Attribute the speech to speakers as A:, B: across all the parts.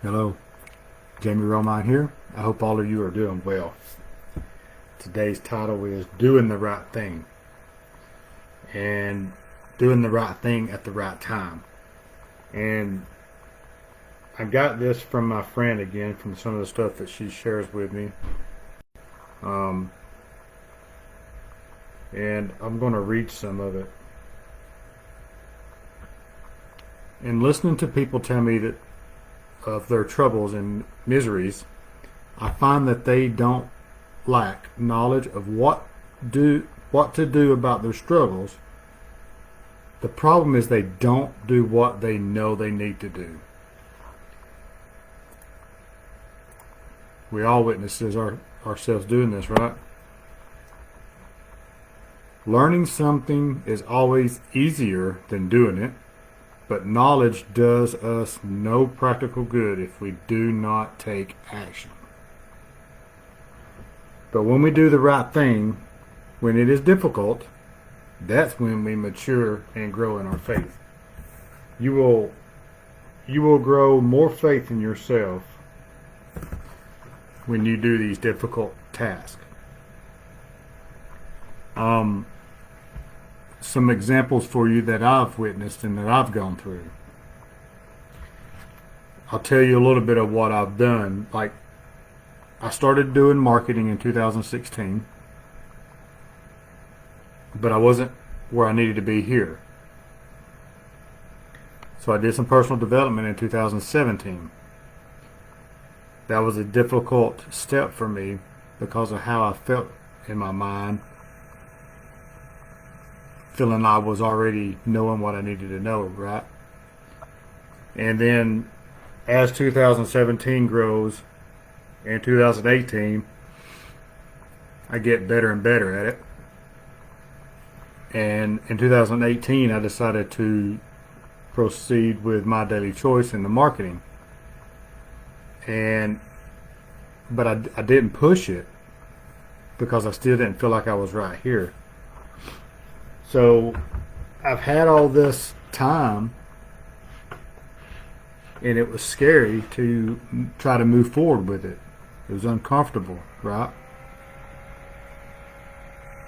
A: Hello, Jamie Romine here. I hope all of you are doing well. Today's title is Doing the Right Thing, and doing the right thing at the right time. And I got this from my friend again, from some of the stuff that she shares with me. Um, and I'm going to read some of it. And listening to people tell me that of their troubles and miseries, I find that they don't lack knowledge of what to do about their struggles. The problem is they don't do what they know they need to do. We all witnesses ourselves doing this, right? Learning something is always easier than doing it, but knowledge does us no practical good if we do not take action. But when we do the right thing, when it is difficult, that's when we mature and grow in our faith. You will grow more faith in yourself when you do these difficult tasks. Some examples for you that I've witnessed and that I've gone through. I'll tell you a little bit of what I've done. Like, I started doing marketing in 2016, but I wasn't where I needed to be here. So I did some personal development in 2017. That was a difficult step for me because of how I felt in my mind, feeling I was already knowing what I needed to know, right? And then as 2017 grows, in 2018, I get better and better at it. And in 2018, I decided to proceed with my daily choice in the marketing. But I didn't push it because I still didn't feel like I was right here. So I've had all this time, and it was scary to try to move forward with it. It was uncomfortable, right?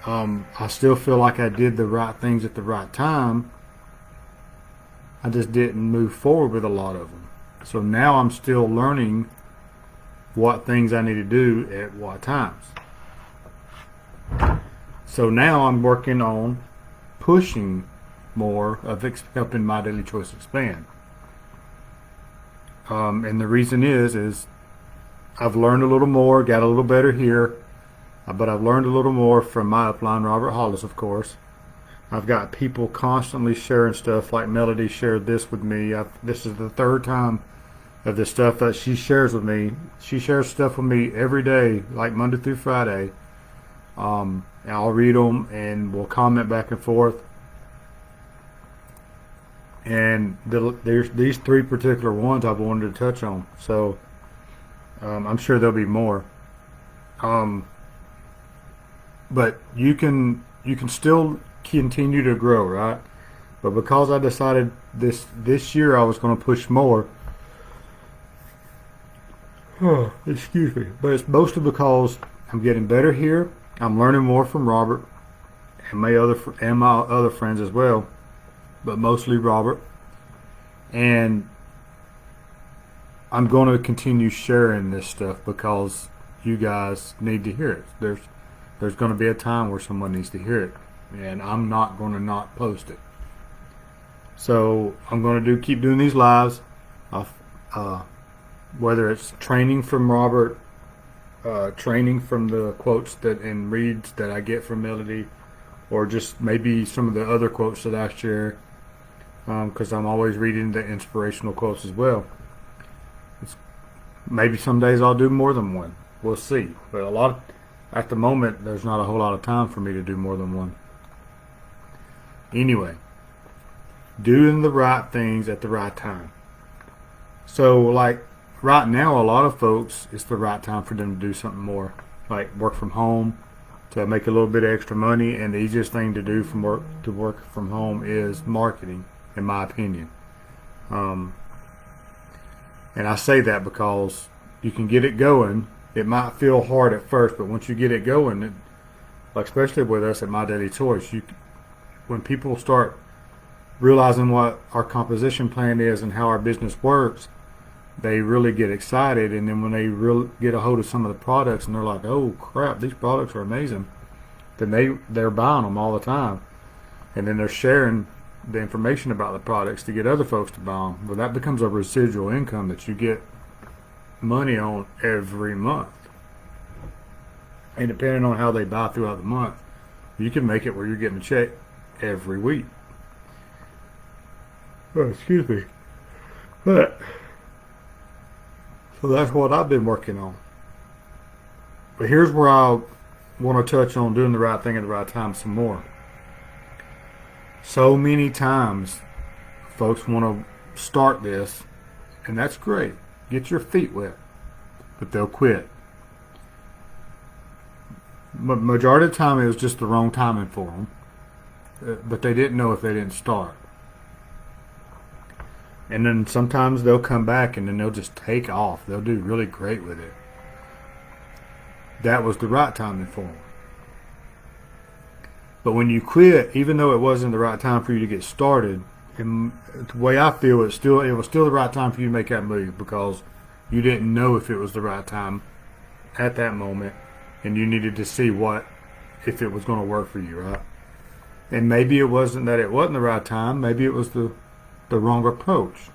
A: I still feel like I did the right things at the right time. I just didn't move forward with a lot of them. So now I'm still learning what things I need to do at what times. So now I'm working on pushing more of helping my daily choice expand. And the reason is I've learned a little more, got a little better here, but I've learned a little more from my upline, Robert Hollis, of course. I've got people constantly sharing stuff, like Melody shared this with me. This is the third time of the stuff that she shares with me. She shares stuff with me every day, like Monday through Friday. And I'll read them and we'll comment back and forth. And there's these three particular ones I've wanted to touch on. So I'm sure there'll be more. But you can still continue to grow, right? But because I decided this year I was going to push more. Oh, excuse me. But it's mostly because I'm getting better here. I'm learning more from Robert and my other friends as well, but mostly Robert. And I'm going to continue sharing this stuff because you guys need to hear it. There's going to be a time where someone needs to hear it, and I'm not going to not post it. So I'm going to keep doing these lives, whether it's training from Robert, training from the quotes and reads that I get from Melody, or just maybe some of the other quotes that I share, because I'm always reading the inspirational quotes as well. Maybe some days I'll do more than one. We'll see. But at the moment, there's not a whole lot of time for me to do more than one. Anyway, doing the right things at the right time. So, like, right now, a lot of folks, it's the right time for them to do something more, like work from home, to make a little bit of extra money. And the easiest thing to do to work from home is marketing, in my opinion. And I say that because you can get it going. It might feel hard at first, but once you get it going, like especially with us at My Daily Choice, when people start realizing what our composition plan is and how our business works, they really get excited. And then when they really get a hold of some of the products and they're like, oh crap, these products are amazing, then they're buying them all the time. And then they're sharing the information about the products to get other folks to buy them. Well, that becomes a residual income that you get money on every month. And depending on how they buy throughout the month, you can make it where you're getting a check every week. Oh, excuse me. But so that's what I've been working on. But here's where I want to touch on doing the right thing at the right time some more. So many times folks want to start this, and that's great. Get your feet wet, but they'll quit. Majority of the time it was just the wrong timing for them, but they didn't know if they didn't start. And then sometimes they'll come back and then they'll just take off. They'll do really great with it. That was the right timing for them. But when you quit, even though it wasn't the right time for you to get started, and the way I feel, it was still the right time for you to make that move, because you didn't know if it was the right time at that moment, and you needed to see if it was going to work for you, right? And maybe it wasn't that it wasn't the right time. Maybe it was the wrong approach.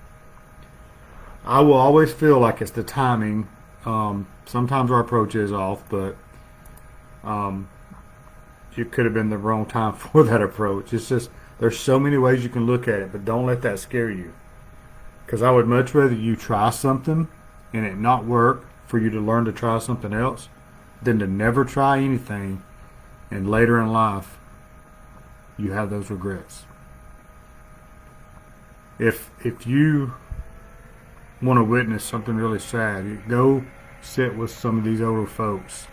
A: I will always feel like it's the timing. Sometimes our approach is off, but it could have been the wrong time for that approach. It's just, there's so many ways you can look at it, but don't let that scare you. Because I would much rather you try something and it not work for you to learn to try something else than to never try anything and later in life you have those regrets. If you want to witness something really sad, go sit with some of these older folks.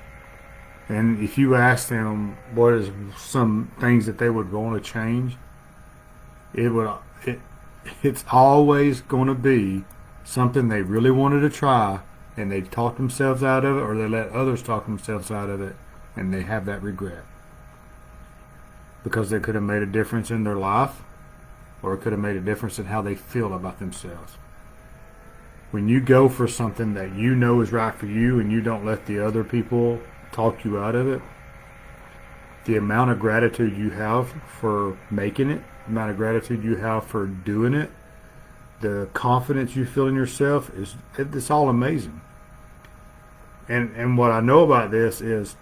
A: And if you ask them what is some things that they would want to change, it's always going to be something they really wanted to try, and they talked themselves out of it, or they let others talk themselves out of it, and they have that regret. Because they could have made a difference in their life, or it could have made a difference in how they feel about themselves. When you go for something that you know is right for you and you don't let the other people talk you out of it, the amount of gratitude you have for making it, the amount of gratitude you have for doing it, the confidence you feel in yourself, it's all amazing. And what I know about this is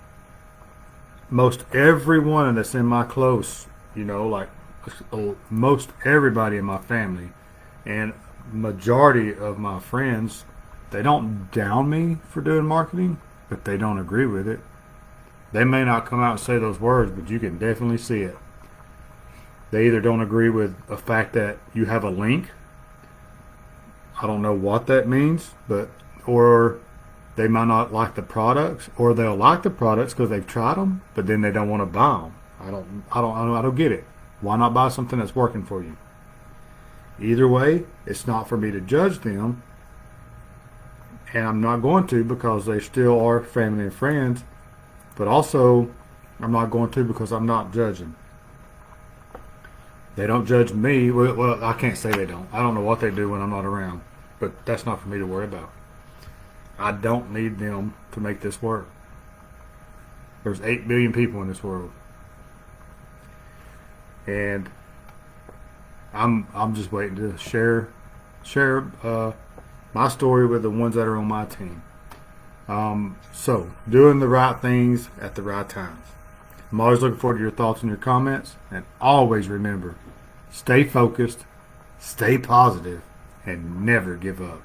A: most everyone that's in my close, like most everybody in my family and majority of my friends, they don't down me for doing marketing, but they don't agree with it. They may not come out and say those words, but you can definitely see it. They either don't agree with the fact that you have a link. I don't know what that means, or they might not like the products, or they'll like the products because they've tried them, but then they don't want to buy them. I don't get it. Why not buy something that's working for you? Either way, it's not for me to judge them, and I'm not going to, because they still are family and friends, but also I'm not going to because I'm not judging. They don't judge me. Well, I can't say they don't. I don't know what they do when I'm not around, but that's not for me to worry about. I don't need them to make this work. There's 8 billion people in this world, and I'm just waiting to share my story with the ones that are on my team. So doing the right things at the right times. I'm always looking forward to your thoughts and your comments, and always remember, stay focused, stay positive, and never give up.